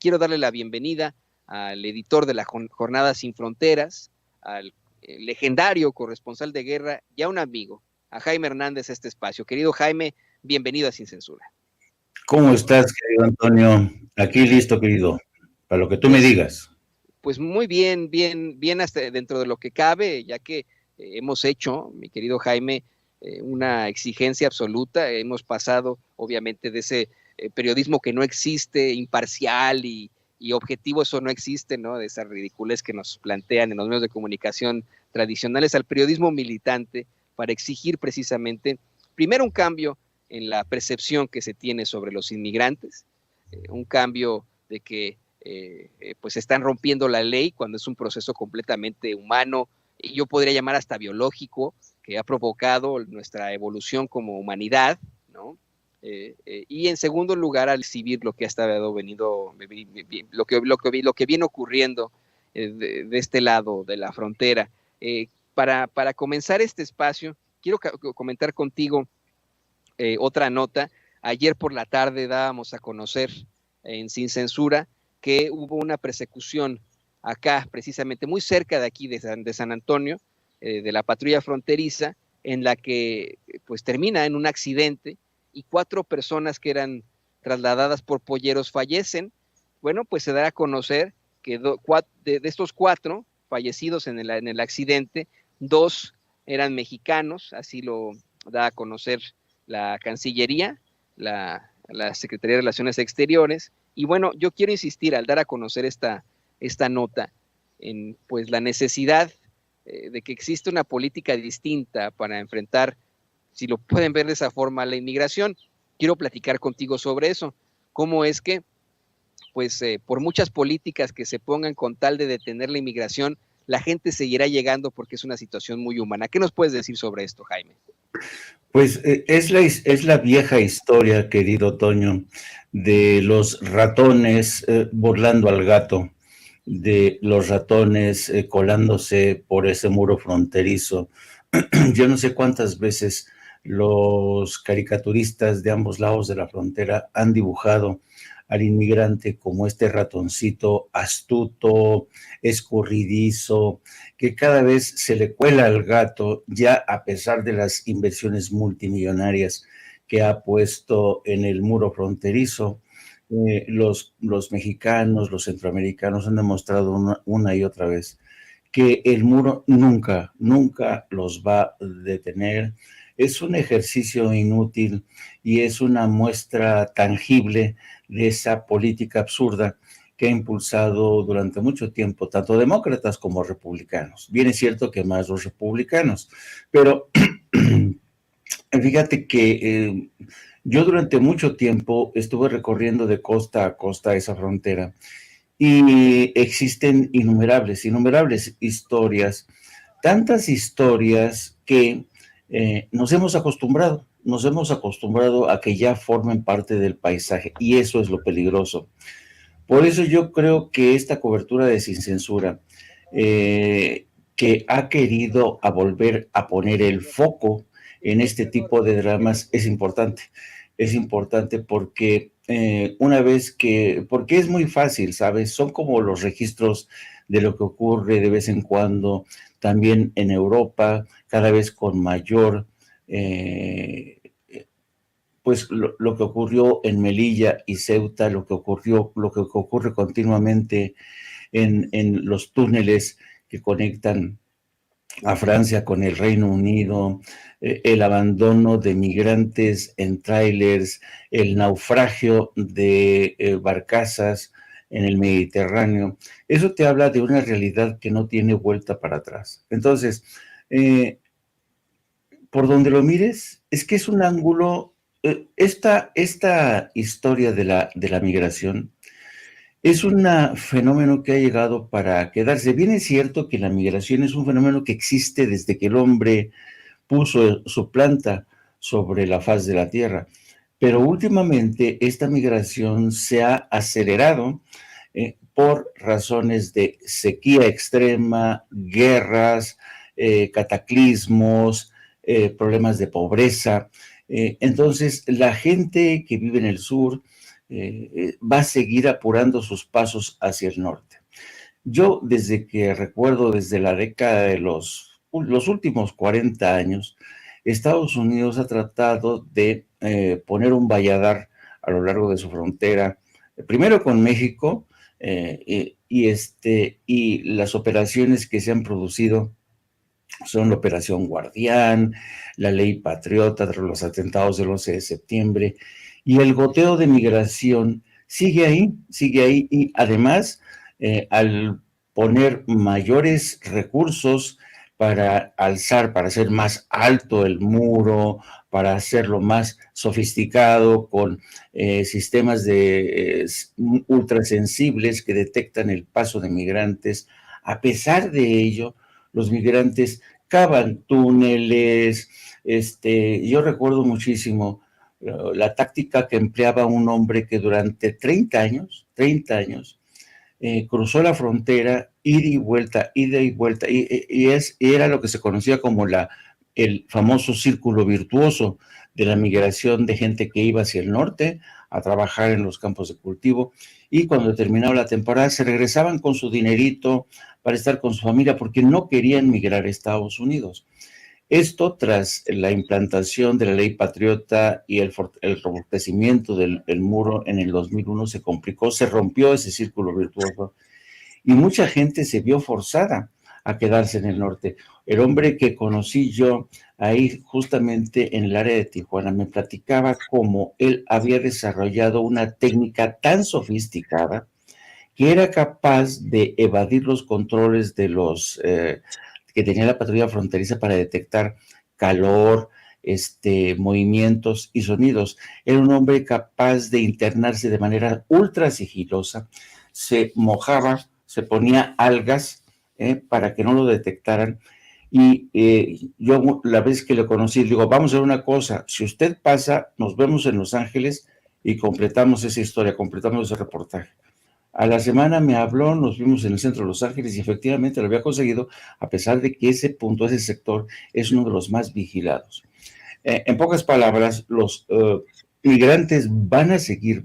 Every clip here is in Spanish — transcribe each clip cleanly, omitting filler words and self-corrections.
quiero darle la bienvenida al editor de la Jornada Sin Fronteras, al legendario corresponsal de guerra y a un amigo, a Jaime Hernández, a este espacio. Querido Jaime, bienvenido a Sin Censura. ¿Cómo estás, querido Antonio? Aquí listo, querido, para lo que tú me Pues, digas. pues muy bien, bien hasta dentro de lo que cabe, ya que hemos hecho, mi querido Jaime, una exigencia absoluta. Hemos pasado, obviamente, de ese periodismo que no existe, imparcial y objetivo, eso no existe, ¿no? De esas ridiculez que nos plantean en los medios de comunicación tradicionales, al periodismo militante, para exigir precisamente, primero, un cambio en la percepción que se tiene sobre los inmigrantes, un cambio de que pues están rompiendo la ley cuando es un proceso completamente humano, y yo podría llamar hasta biológico, que ha provocado nuestra evolución como humanidad, ¿no? Y en segundo lugar, al exhibir lo que ha estado venido, lo que viene ocurriendo de este lado de la frontera. Para comenzar este espacio, quiero comentar contigo otra nota. Ayer por la tarde dábamos a conocer en Sin Censura que hubo una persecución acá, precisamente muy cerca de aquí, de San Antonio, de la patrulla fronteriza, en la que pues termina en un accidente y 4 personas que eran trasladadas por polleros fallecen. Bueno, pues se da a conocer que de estos 4 fallecidos en el accidente, 2 eran mexicanos, así lo da a conocer la Cancillería, la Secretaría de Relaciones Exteriores. Y bueno, yo quiero insistir al dar a conocer esta nota en pues la necesidad de que existe una política distinta para enfrentar, si lo pueden ver de esa forma, la inmigración. Quiero platicar contigo sobre eso. ¿Cómo es que, pues, por muchas políticas que se pongan con tal de detener la inmigración, la gente seguirá llegando porque es una situación muy humana? ¿Qué nos puedes decir sobre esto, Jaime? Pues es la vieja historia, querido Toño, de los ratones burlando al gato, de los ratones colándose por ese muro fronterizo. Yo no sé cuántas veces los caricaturistas de ambos lados de la frontera han dibujado al inmigrante como este ratoncito astuto, escurridizo, que cada vez se le cuela al gato, ya a pesar de las inversiones multimillonarias que ha puesto en el muro fronterizo. Los mexicanos, los centroamericanos han demostrado una y otra vez que el muro nunca los va a detener. Es un ejercicio inútil y es una muestra tangible de esa política absurda que ha impulsado durante mucho tiempo tanto demócratas como republicanos. Bien es cierto que más los republicanos, pero fíjate que yo durante mucho tiempo estuve recorriendo de costa a costa esa frontera y existen innumerables historias, tantas historias que nos hemos acostumbrado a que ya formen parte del paisaje y eso es lo peligroso. Por eso yo creo que esta cobertura de Sin Censura, que ha querido a volver a poner el foco en este tipo de dramas, es importante. Es importante porque porque es muy fácil, ¿sabes? Son como los registros de lo que ocurre de vez en cuando, también en Europa, cada vez con mayor pues lo que ocurrió en Melilla y Ceuta, lo que ocurre continuamente en los túneles que conectan a Francia con el Reino Unido, el abandono de migrantes en trailers, el naufragio de barcazas en el Mediterráneo. Eso te habla de una realidad que no tiene vuelta para atrás. Entonces, por donde lo mires, es que es un ángulo, esta historia de la migración es un fenómeno que ha llegado para quedarse. Bien es cierto que la migración es un fenómeno que existe desde que el hombre puso su planta sobre la faz de la tierra, pero últimamente esta migración se ha acelerado por razones de sequía extrema, guerras, cataclismos, problemas de pobreza. Entonces, la gente que vive en el sur va a seguir apurando sus pasos hacia el norte. Yo desde que recuerdo, desde la década de los últimos 40 años, Estados Unidos ha tratado de poner un valladar a lo largo de su frontera, primero con México, y las operaciones que se han producido son la Operación Guardián, la Ley Patriota tras los atentados del 11 de septiembre, y el goteo de migración sigue ahí, y además, al poner mayores recursos para alzar, para hacer más alto el muro, para hacerlo más sofisticado con sistemas de ultrasensibles que detectan el paso de migrantes. A pesar de ello, los migrantes cavan túneles. Yo recuerdo muchísimo la táctica que empleaba un hombre que durante 30 años, cruzó la frontera, ida y vuelta, y era lo que se conocía como el famoso círculo virtuoso de la migración de gente que iba hacia el norte a trabajar en los campos de cultivo, y cuando terminaba la temporada se regresaban con su dinerito para estar con su familia porque no querían migrar a Estados Unidos. Esto tras la implantación de la Ley Patriota y el robustecimiento del muro en el 2001 se complicó, se rompió ese círculo virtuoso y mucha gente se vio forzada a quedarse en el norte. El hombre que conocí yo ahí justamente en el área de Tijuana me platicaba cómo él había desarrollado una técnica tan sofisticada que era capaz de evadir los controles de los que tenía la patrulla fronteriza para detectar calor, movimientos y sonidos. Era un hombre capaz de internarse de manera ultra sigilosa, se mojaba, se ponía algas para que no lo detectaran. Y yo la vez que lo conocí, le digo, vamos a hacer una cosa, si usted pasa, nos vemos en Los Ángeles y completamos esa historia, completamos ese reportaje. A la semana me habló, nos vimos en el centro de Los Ángeles y efectivamente lo había conseguido, a pesar de que ese punto, ese sector, es uno de los más vigilados. En pocas palabras, los migrantes van a seguir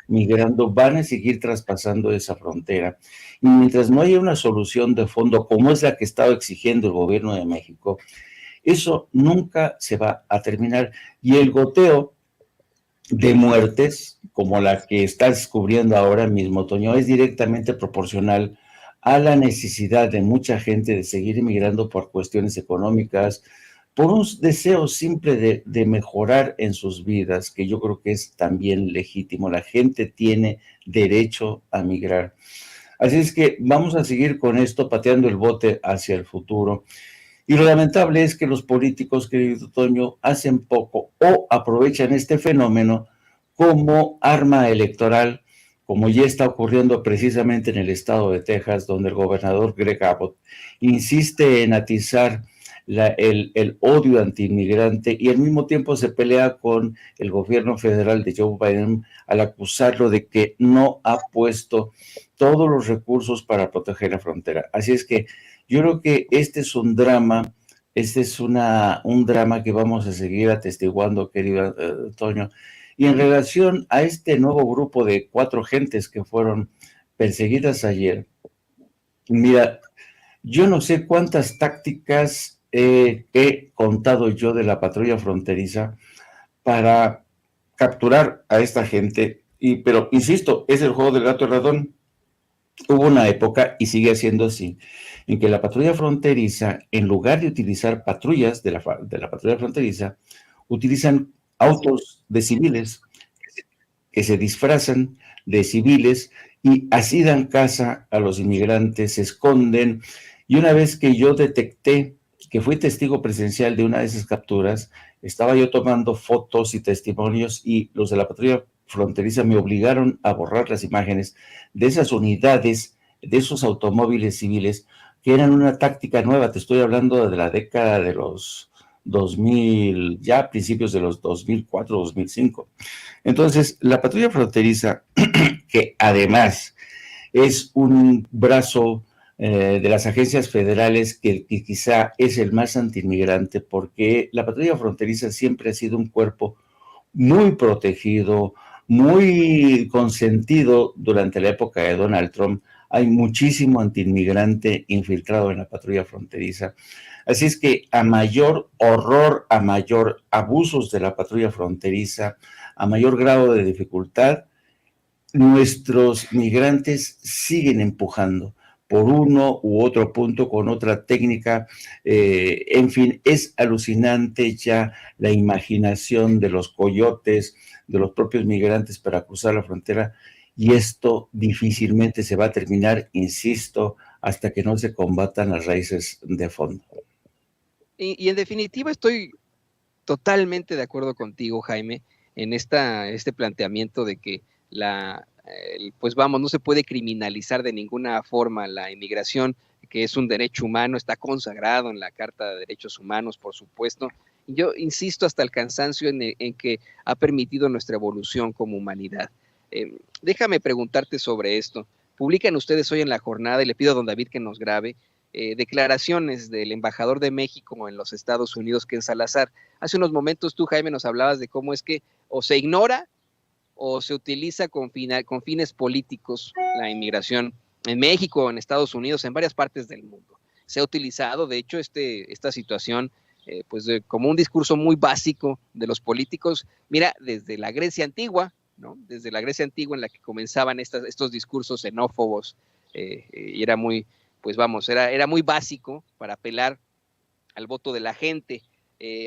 migrando, van a seguir traspasando esa frontera. Y mientras no haya una solución de fondo, como es la que estaba exigiendo el gobierno de México, eso nunca se va a terminar. Y el goteo de muertes, como la que está descubriendo ahora mismo, Toño, es directamente proporcional a la necesidad de mucha gente de seguir emigrando por cuestiones económicas, por un deseo simple de mejorar en sus vidas, que yo creo que es también legítimo. La gente tiene derecho a migrar. Así es que vamos a seguir con esto, pateando el bote hacia el futuro. Y lo lamentable es que los políticos, querido Toño, hacen poco o aprovechan este fenómeno como arma electoral, como ya está ocurriendo precisamente en el estado de Texas, donde el gobernador Greg Abbott insiste en atizar el odio antiinmigrante y al mismo tiempo se pelea con el gobierno federal de Joe Biden al acusarlo de que no ha puesto todos los recursos para proteger la frontera. Así es que yo creo que este es un drama, un drama que vamos a seguir atestiguando, querido Toño. Y en relación a este nuevo grupo de 4 gentes que fueron perseguidas ayer, mira, yo no sé cuántas tácticas he contado yo de la patrulla fronteriza para capturar a esta gente, pero insisto, es el juego del gato y el ratón. Hubo una época, y sigue siendo así, en que la patrulla fronteriza, en lugar de utilizar patrullas de la patrulla fronteriza, utilizan autos de civiles que se disfrazan de civiles y así dan caza a los inmigrantes, se esconden. Y una vez que yo detecté, que fui testigo presencial de una de esas capturas, estaba yo tomando fotos y testimonios y los de la patrulla fronteriza me obligaron a borrar las imágenes de esas unidades, de esos automóviles civiles, que eran una táctica nueva. Te estoy hablando de la década de los 2000, ya a principios de los 2004, 2005. Entonces, la patrulla fronteriza, que además es un brazo de las agencias federales que quizá es el más antiinmigrante, porque la patrulla fronteriza siempre ha sido un cuerpo muy protegido, muy consentido durante la época de Donald Trump. Hay muchísimo antiinmigrante infiltrado en la patrulla fronteriza. Así es que a mayor horror, a mayor abusos de la patrulla fronteriza, a mayor grado de dificultad, nuestros migrantes siguen empujando por uno u otro punto con otra técnica. En fin, es alucinante ya la imaginación de los coyotes, de los propios migrantes para cruzar la frontera, y esto difícilmente se va a terminar, insisto, hasta que no se combatan las raíces de fondo. Y en definitiva estoy totalmente de acuerdo contigo, Jaime, en este planteamiento de que pues vamos, no se puede criminalizar de ninguna forma la inmigración, que es un derecho humano, está consagrado en la Carta de Derechos Humanos, por supuesto. Y yo insisto hasta el cansancio en que ha permitido nuestra evolución como humanidad. Déjame preguntarte sobre esto. Publican ustedes hoy en la jornada, y le pido a don David que nos grabe, declaraciones del embajador de México en los Estados Unidos, Ken Salazar. Hace unos momentos tú, Jaime, nos hablabas de cómo es que o se ignora o se utiliza con fines políticos la inmigración en México, en Estados Unidos, en varias partes del mundo. Se ha utilizado, de hecho, esta situación pues como un discurso muy básico de los políticos. Mira, desde la Grecia antigua, ¿no? Desde la Grecia antigua en la que comenzaban estos discursos xenófobos, y era muy, pues vamos, era muy básico para apelar al voto de la gente.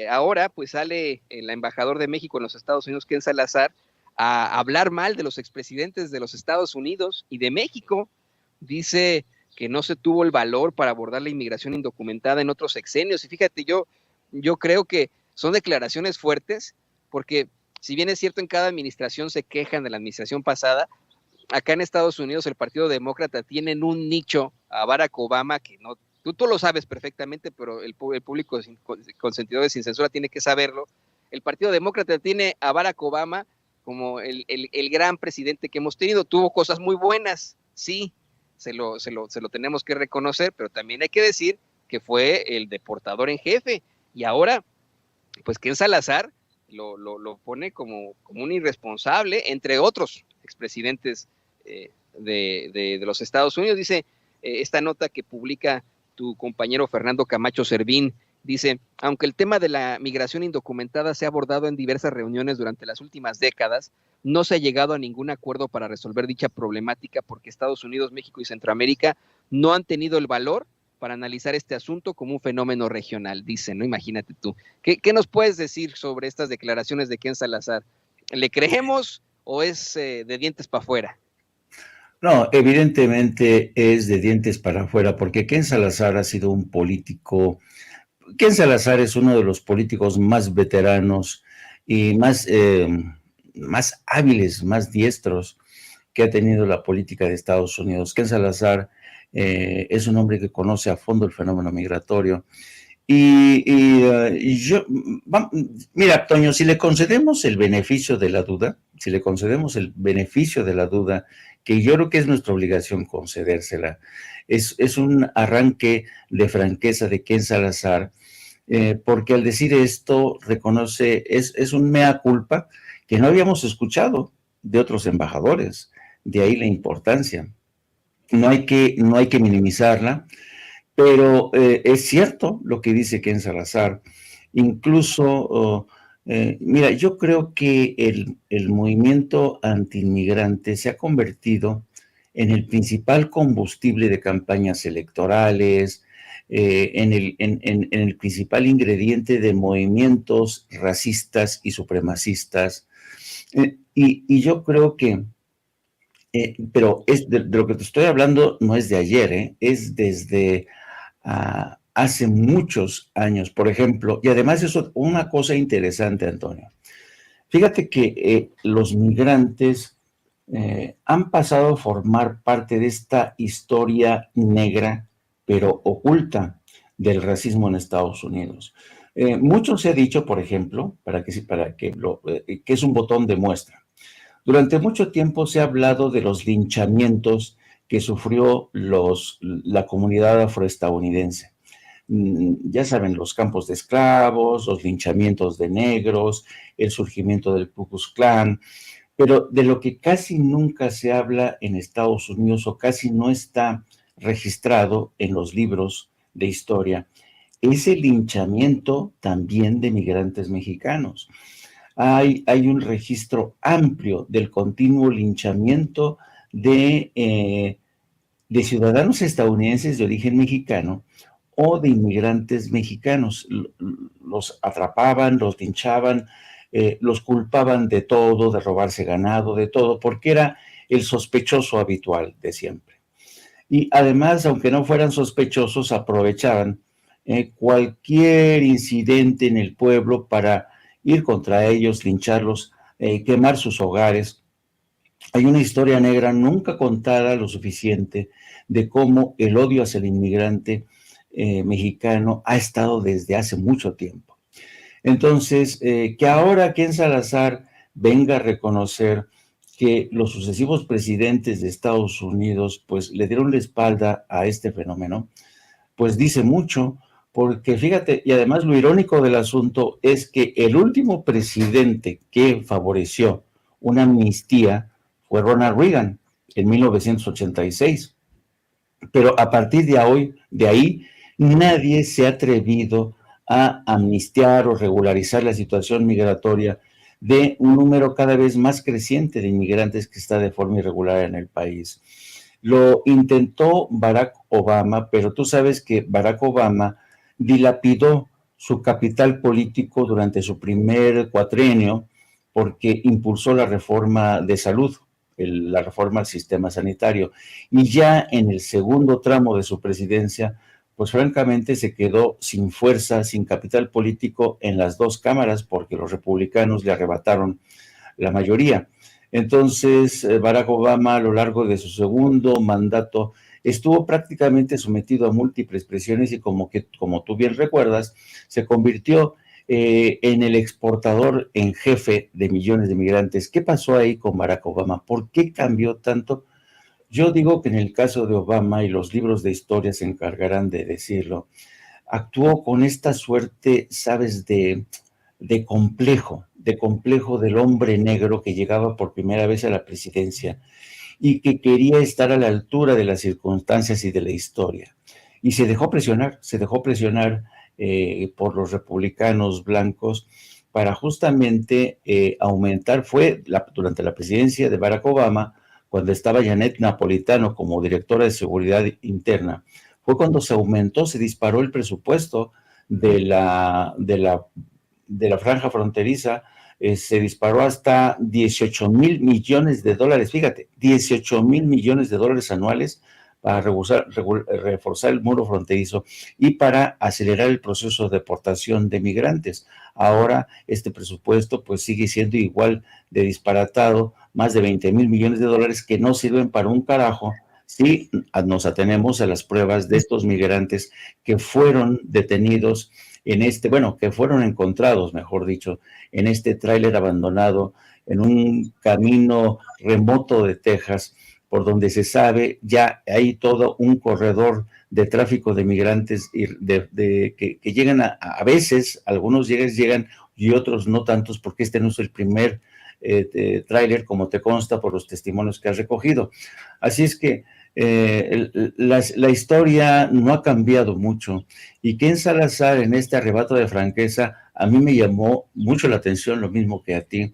Ahora, pues sale el embajador de México en los Estados Unidos, Ken Salazar, a hablar mal de los expresidentes de los Estados Unidos y de México. Dice que no se tuvo el valor para abordar la inmigración indocumentada en otros sexenios. Y fíjate, yo creo que son declaraciones fuertes, porque si bien es cierto en cada administración se quejan de la administración pasada, acá en Estados Unidos el Partido Demócrata tiene en un nicho a Barack Obama que no, tú lo sabes perfectamente, pero el público consentidor de sin censura tiene que saberlo. El Partido Demócrata tiene a Barack Obama como el gran presidente que hemos tenido. Tuvo cosas muy buenas, sí, se lo tenemos que reconocer, pero también hay que decir que fue el deportador en jefe. Y ahora, pues Ken Salazar lo pone como un irresponsable, entre otros expresidentes de los Estados Unidos. Dice esta nota que publica tu compañero Fernando Camacho Servín, dice, aunque el tema de la migración indocumentada se ha abordado en diversas reuniones durante las últimas décadas, no se ha llegado a ningún acuerdo para resolver dicha problemática porque Estados Unidos, México y Centroamérica no han tenido el valor para analizar este asunto como un fenómeno regional, dice, ¿no? Imagínate tú. ¿Qué nos puedes decir sobre estas declaraciones de Ken Salazar? ¿Le creemos o es de dientes para afuera? No, evidentemente es de dientes para afuera, porque Ken Salazar ha sido un político. Ken Salazar es uno de los políticos más veteranos y más hábiles, más diestros que ha tenido la política de Estados Unidos. Ken Salazar es un hombre que conoce a fondo el fenómeno migratorio. Mira, Toño, si le concedemos el beneficio de la duda, que yo creo que es nuestra obligación concedérsela, es un arranque de franqueza de Ken Salazar, porque al decir esto reconoce, es un mea culpa que no habíamos escuchado de otros embajadores, de ahí la importancia. No hay que minimizarla, pero es cierto lo que dice Ken Salazar. Incluso, mira, yo creo que el movimiento antiinmigrante se ha convertido en el principal combustible de campañas electorales, en el principal ingrediente de movimientos racistas y supremacistas. Y yo creo que, pero de lo que te estoy hablando no es de ayer, es desde hace muchos años, por ejemplo, y además es una cosa interesante, Antonio. Fíjate que los migrantes han pasado a formar parte de esta historia negra, pero oculta, del racismo en Estados Unidos. Mucho se ha dicho, por ejemplo, que es un botón de muestra. Durante mucho tiempo se ha hablado de los linchamientos que sufrió la comunidad afroestadounidense. Ya saben, los campos de esclavos, los linchamientos de negros, el surgimiento del Ku Klux Klan. Pero de lo que casi nunca se habla en Estados Unidos o casi no está registrado en los libros de historia es el linchamiento también de migrantes mexicanos. Hay un registro amplio del continuo linchamiento de ciudadanos estadounidenses de origen mexicano o de inmigrantes mexicanos. Los atrapaban, los linchaban, los culpaban de todo, de robarse ganado, de todo, porque era el sospechoso habitual de siempre. Y además, aunque no fueran sospechosos, aprovechaban cualquier incidente en el pueblo para ir contra ellos, lincharlos, quemar sus hogares. Hay una historia negra nunca contada lo suficiente de cómo el odio hacia el inmigrante mexicano ha estado desde hace mucho tiempo. Entonces, que ahora Ken Salazar venga a reconocer que los sucesivos presidentes de Estados Unidos pues le dieron la espalda a este fenómeno, pues dice mucho, porque fíjate, y además lo irónico del asunto es que el último presidente que favoreció una amnistía fue Ronald Reagan en 1986. Pero a partir de ahí, nadie se ha atrevido a amnistiar o regularizar la situación migratoria de un número cada vez más creciente de inmigrantes que está de forma irregular en el país. Lo intentó Barack Obama, pero tú sabes que Barack Obama dilapidó su capital político durante su primer cuatrienio porque impulsó la reforma de salud, la reforma al sistema sanitario. Y ya en el segundo tramo de su presidencia, pues francamente se quedó sin fuerza, sin capital político en las dos cámaras, porque los republicanos le arrebataron la mayoría. Entonces, Barack Obama a lo largo de su segundo mandato estuvo prácticamente sometido a múltiples presiones y como tú bien recuerdas, se convirtió en el exportador en jefe de millones de migrantes. ¿Qué pasó ahí con Barack Obama? ¿Por qué cambió tanto? Yo digo que en el caso de Obama, y los libros de historia se encargarán de decirlo, actuó con esta suerte, ¿sabes?, de complejo del hombre negro que llegaba por primera vez a la presidencia y que quería estar a la altura de las circunstancias y de la historia. Y se dejó presionar por los republicanos blancos para justamente aumentar, durante la presidencia de Barack Obama, cuando estaba Janet Napolitano como directora de Seguridad Interna, fue cuando se disparó el presupuesto de la franja fronteriza, se disparó hasta 18 mil millones de dólares, fíjate, 18 mil millones de dólares anuales para reforzar el muro fronterizo y para acelerar el proceso de deportación de migrantes. Ahora este presupuesto pues sigue siendo igual de disparatado, más de 20 mil millones de dólares que no sirven para un carajo si nos atenemos a las pruebas de estos migrantes que fueron detenidos que fueron encontrados, mejor dicho, en este tráiler abandonado en un camino remoto de Texas, por donde se sabe ya hay todo un corredor de tráfico de migrantes que llegan a veces, algunos llegan y otros no tantos, porque este no es el primer tráiler, como te consta por los testimonios que has recogido. Así es que la historia no ha cambiado mucho, y Ken Salazar en este arrebato de franqueza a mí me llamó mucho la atención, lo mismo que a ti,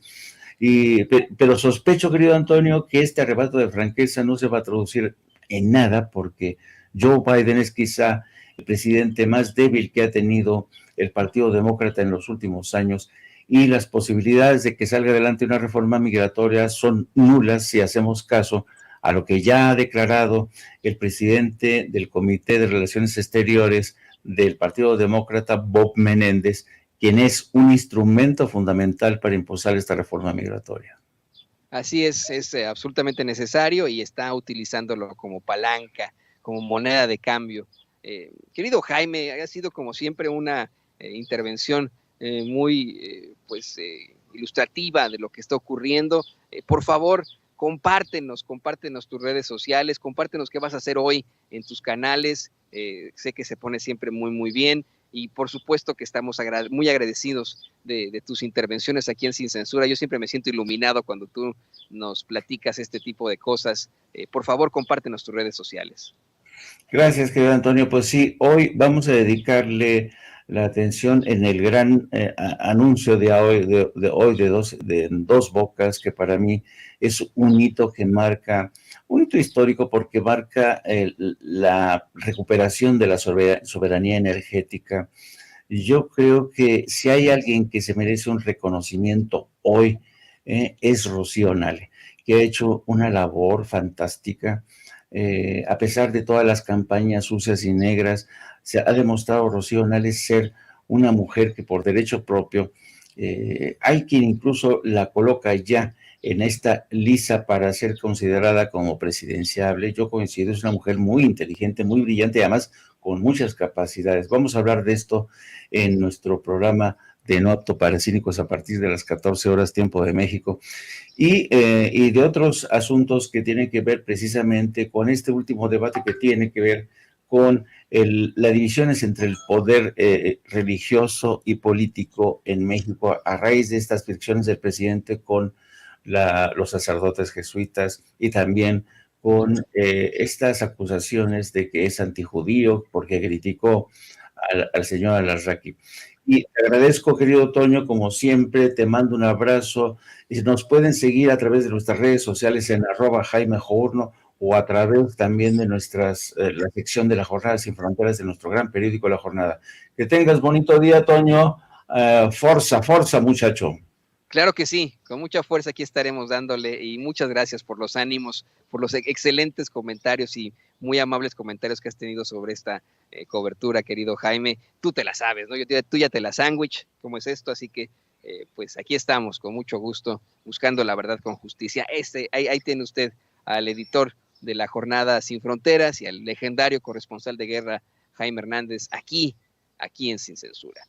pero sospecho, querido Antonio, que este arrebato de franqueza no se va a traducir en nada, porque Joe Biden es quizá el presidente más débil que ha tenido el Partido Demócrata en los últimos años, y las posibilidades de que salga adelante una reforma migratoria son nulas si hacemos caso a lo que ya ha declarado el presidente del Comité de Relaciones Exteriores del Partido Demócrata, Bob Menéndez, quien es un instrumento fundamental para impulsar esta reforma migratoria. Así es absolutamente necesario y está utilizándolo como palanca, como moneda de cambio. Querido Jaime, ha sido como siempre una intervención muy ilustrativa de lo que está ocurriendo. Por favor, compártenos tus redes sociales, compártenos qué vas a hacer hoy en tus canales. Sé que se pone siempre muy, muy bien. y por supuesto que estamos muy agradecidos de tus intervenciones aquí en Sin Censura. Yo siempre me siento iluminado cuando tú nos platicas este tipo de cosas. Por favor, compártenos tus redes sociales. Gracias, querido Antonio. Pues sí, hoy vamos a dedicarle la atención en el gran anuncio de hoy, de Dos Bocas, que para mí es un hito que marca, un hito histórico porque marca la recuperación de la soberanía energética. Yo creo que si hay alguien que se merece un reconocimiento hoy, es Rocío Nale, que ha hecho una labor fantástica. A pesar de todas las campañas sucias y negras, se ha demostrado Rocío Nale ser una mujer que por derecho propio, hay quien incluso la coloca ya en esta lista para ser considerada como presidenciable. Yo coincido, es una mujer muy inteligente, muy brillante y además con muchas capacidades. Vamos a hablar de esto en nuestro programa de No Apto para Cínicos a partir de las 14 horas tiempo de México. Y de otros asuntos que tienen que ver precisamente con este último debate que tiene que ver con las divisiones entre el poder religioso y político en México a raíz de estas fricciones del presidente con los sacerdotes jesuitas y también con estas acusaciones de que es antijudío porque criticó al señor Alarraqui. Y te agradezco, querido Toño, como siempre, te mando un abrazo. Y nos pueden seguir a través de nuestras redes sociales en @JaimeJourno o a través también de la sección de La Jornada Sin Fronteras de nuestro gran periódico La Jornada. Que tengas bonito día, Toño. Forza, forza, muchacho. Claro que sí, con mucha fuerza aquí estaremos dándole y muchas gracias por los ánimos, por los excelentes comentarios y muy amables comentarios que has tenido sobre esta cobertura, querido Jaime. Tú te la sabes, ¿no? Tú ya te la sándwich, ¿cómo es esto? Así que pues aquí estamos con mucho gusto buscando la verdad con justicia. Ahí tiene usted al editor de La Jornada Sin Fronteras y al legendario corresponsal de guerra Jaime Hernández aquí en Sin Censura.